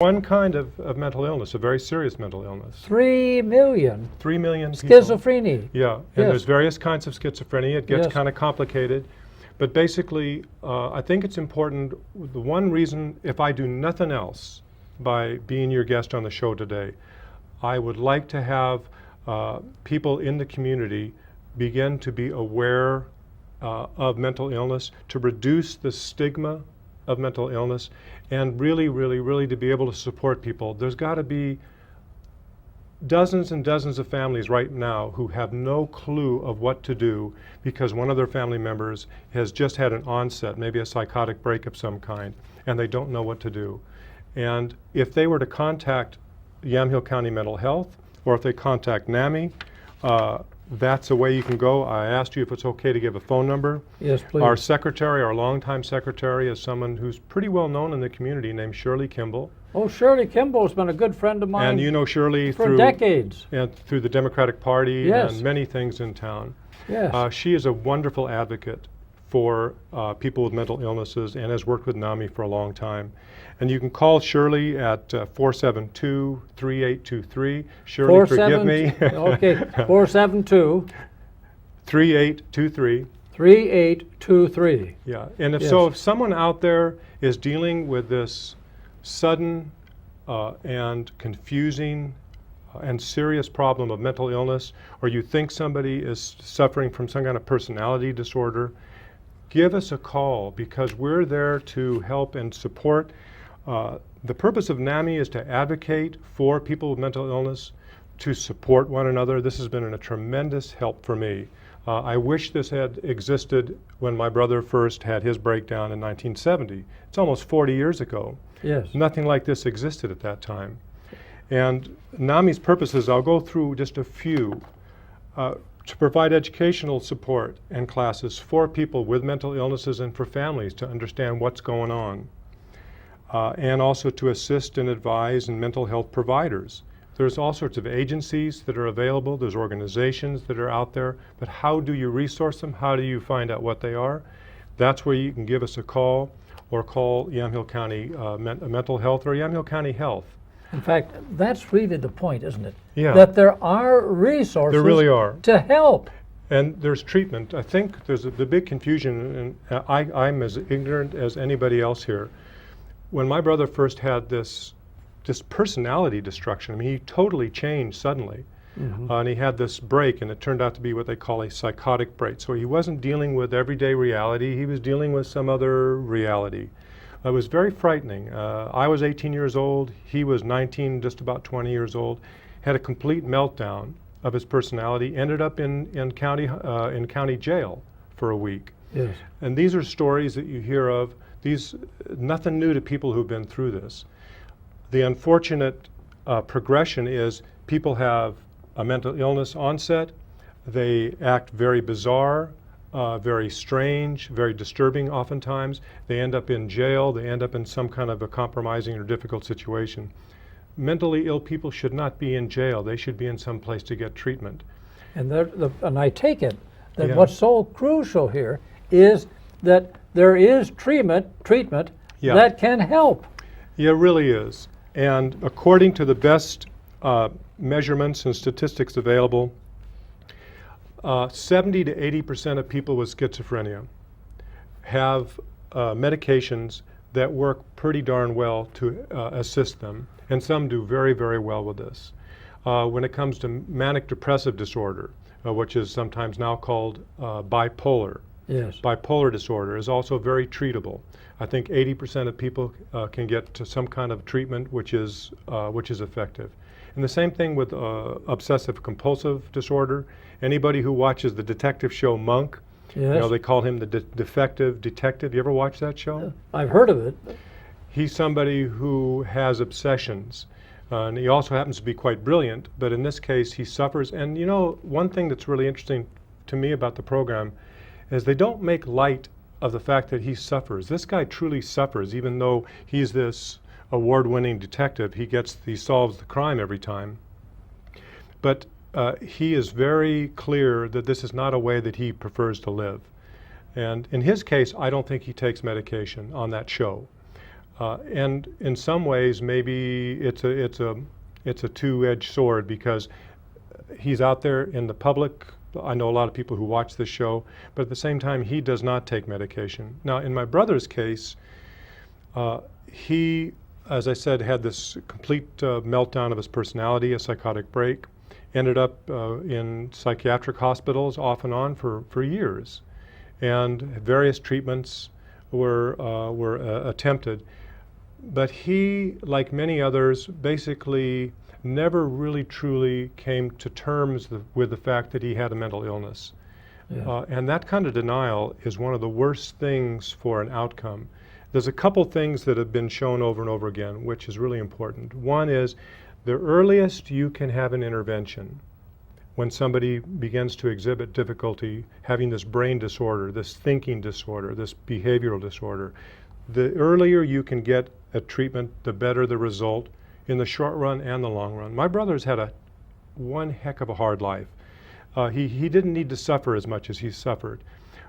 One kind of mental illness, a very serious mental illness. 3 million. 3 million people. Schizophrenia. Yeah, and Yes. there's various kinds of schizophrenia. It gets Yes. kind of complicated. But basically, I think it's important. The one reason, if I do nothing else by being your guest on the show today, I would like to have people in the community begin to be aware of mental illness, to reduce the stigma of mental illness, and really to be able to support people. There's got to be dozens and dozens of families right now who have no clue of what to do because one of their family members has just had an onset, maybe a psychotic break of some kind, and they don't know what to do. And if they were to contact Yamhill County Mental Health, or if they contact NAMI, that's a way you can go. I asked you if it's okay to give a phone number. Yes, please. Our secretary, our longtime secretary, is someone who's pretty well known in the community named Shirley Kimball. Oh, Shirley Kimball's been a good friend of mine. And you know Shirley for decades. And through the Democratic Party Yes. and many things in town. Yes. She is a wonderful advocate for people with mental illnesses and has worked with NAMI for a long time. And you can call Shirley at 472-3823. Shirley, forgive me. Okay, 472 3823. 3823. Yeah, and if Yes. so, if someone out there is dealing with this sudden and confusing and serious problem of mental illness, or you think somebody is suffering from some kind of personality disorder, give us a call because we're there to help and support. The purpose of NAMI is to advocate for people with mental illness, to support one another. This has been a tremendous help for me. I wish this had existed when my brother first had his breakdown in 1970. It's almost 40 years ago. Yes. Nothing like this existed at that time. And NAMI's purposes, I'll go through just a few, to provide educational support and classes for people with mental illnesses and for families to understand what's going on, and also to assist and advise in mental health providers. There's all sorts of agencies that are available, there's organizations that are out there, but how do you resource them? How do you find out what they are? That's where you can give us a call or call Yamhill County Mental Health or Yamhill County Health. In fact, that's really the point, isn't it? Yeah. That there are resources There really are. to help. And there's treatment. I think there's the big confusion, and I'm as ignorant as anybody else here. When my brother first had this personality destruction, I mean, he totally changed suddenly. Mm-hmm. And he had this break, and it turned out to be what they call a psychotic break. So he wasn't dealing with everyday reality, he was dealing with some other reality. It was very frightening. I was 18 years old, he was 19, just about 20 years old, had a complete meltdown of his personality, ended up in county jail for a week. Yes. And these are stories that you hear of. Nothing new to people who've been through this. The unfortunate progression is people have a mental illness onset, they act very bizarre, very strange, very disturbing oftentimes. They end up in jail, they end up in some kind of a compromising or difficult situation. Mentally ill people should not be in jail, they should be in some place to get treatment. And I take it that Yeah. what's so crucial here is that there is treatment Yeah. that can help. Yeah, it really is. And according to the best measurements and statistics available, 70 to 80% of people with schizophrenia have medications that work pretty darn well to assist them, and some do very well with this. When it comes to manic depressive disorder, which is sometimes now called bipolar, Yes. bipolar disorder is also very treatable. I think 80% of people can get to some kind of treatment which is effective. And the same thing with obsessive compulsive disorder. Anybody who watches the detective show Monk, Yes. you know, they call him the defective detective. You ever watch that show? I've heard of it. He's somebody who has obsessions. And he also happens to be quite brilliant, but in this case he suffers. And you know, one thing that's really interesting to me about the program is they don't make light of the fact that he suffers. This guy truly suffers, even though he's this award-winning detective. He solves the crime every time. But he is very clear that this is not a way that he prefers to live. And in his case, I don't think he takes medication on that show. And in some ways, maybe it's a two-edged sword because he's out there in the public. I know a lot of people who watch this show, but at the same time, he does not take medication. Now, in my brother's case, he, as I said, had this complete meltdown of his personality, a psychotic break, ended up in psychiatric hospitals off and on for years, and various treatments were attempted. But he, like many others, basically never really truly came to terms with the fact that he had a mental illness. Yeah. And that kind of denial is one of the worst things for an outcome. There's a couple things that have been shown over and over again, which is really important. One is the earliest you can have an intervention when somebody begins to exhibit difficulty having this brain disorder, this thinking disorder, this behavioral disorder, the earlier you can get a treatment, the better the result in the short run and the long run. My brother's had one heck of a hard life. He didn't need to suffer as much as he suffered.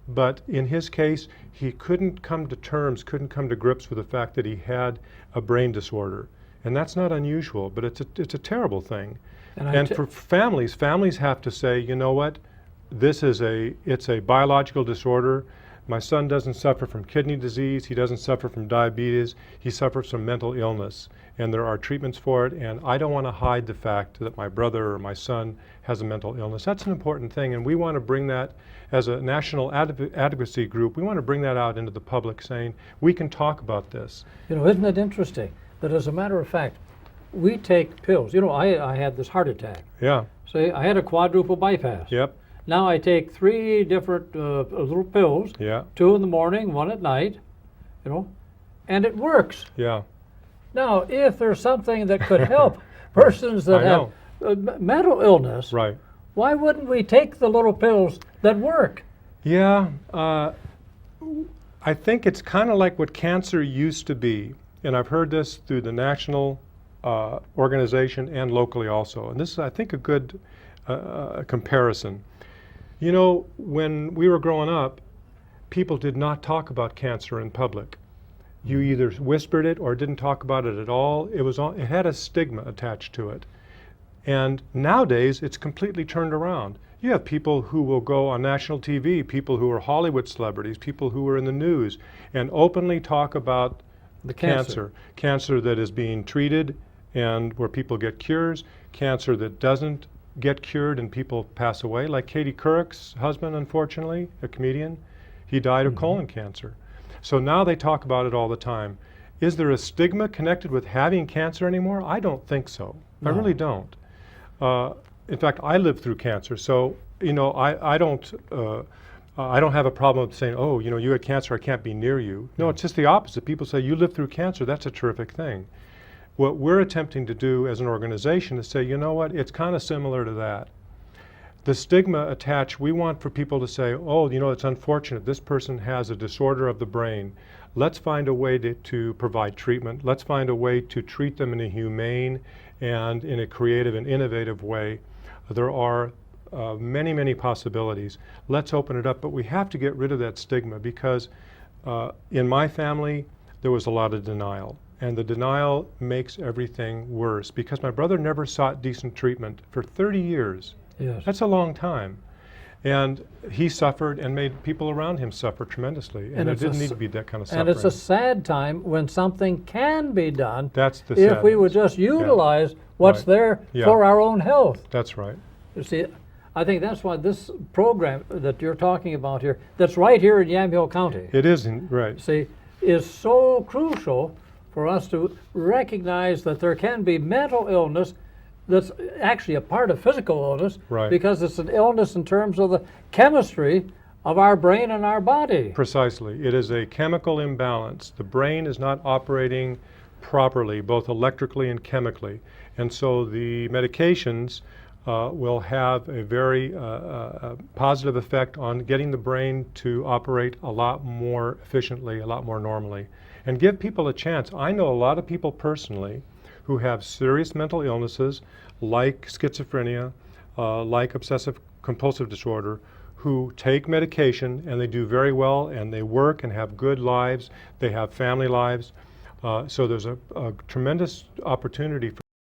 But in his case, he couldn't come to grips with the fact that he had a brain disorder. And that's not unusual, but it's a terrible thing. And for families have to say, you know what, it's a biological disorder. My son doesn't suffer from kidney disease, he doesn't suffer from diabetes, he suffers from mental illness. And there are treatments for it, and I don't want to hide the fact that my brother or my son has a mental illness. That's an important thing, and we want to bring that, as a national advocacy group, we want to bring that out into the public, saying, we can talk about this. You know, isn't it interesting that, as a matter of fact, we take pills. You know, I had this heart attack. Yeah. See, I had a quadruple bypass. Yep. Now I take 3 different little pills, Yeah. 2 in the morning, 1 at night, you know, and it works. Yeah. Now, if there's something that could help persons that have mental illness, Right. why wouldn't we take the little pills that work? Yeah. I think it's kind of like what cancer used to be, and I've heard this through the national organization and locally also. And this is, I think, a good comparison. You know, when we were growing up, people did not talk about cancer in public. You either whispered it or didn't talk about it at all. It had a stigma attached to it. And nowadays, it's completely turned around. You have people who will go on national TV, people who are Hollywood celebrities, people who are in the news, and openly talk about The cancer. Cancer that is being treated and where people get cures, cancer that doesn't get cured and people pass away, like Katie Couric's husband, unfortunately, a comedian. He died of colon cancer. So now they talk about it all the time. Is there a stigma connected with having cancer anymore? I don't think so. No. I really don't. In fact, I lived through cancer, so you know, I don't have a problem with saying, oh, you know, you had cancer, I can't be near you. No, it's just the opposite. People say, you lived through cancer, that's a terrific thing. What we're attempting to do as an organization is say, you know what, it's kind of similar to that. The stigma attached, we want for people to say, oh, you know, it's unfortunate, this person has a disorder of the brain. Let's find a way to provide treatment. Let's find a way to treat them in a humane and in a creative and innovative way. There are many, many possibilities. Let's open it up, but we have to get rid of that stigma because in my family, there was a lot of denial. And the denial makes everything worse because my brother never sought decent treatment for 30 years. Yes. That's a long time. And he suffered and made people around him suffer tremendously. And it didn't need to be that kind of suffering. And it's a sad time when something can be done. That's the if we would just utilize what's Right. there for our own health. That's right. You see, I think that's why this program that you're talking about here, that's right here in Yamhill County, It isn't, right. see, is so crucial for us to recognize that there can be mental illness that's actually a part of physical illness, Right. because it's an illness in terms of the chemistry of our brain and our body. Precisely. It is a chemical imbalance. The brain is not operating properly, both electrically and chemically. And so the medications will have a very positive effect on getting the brain to operate a lot more efficiently, a lot more normally, and give people a chance. I know a lot of people personally who have serious mental illnesses like schizophrenia, like obsessive compulsive disorder, who take medication and they do very well and they work and have good lives, they have family lives. So there's a tremendous opportunity for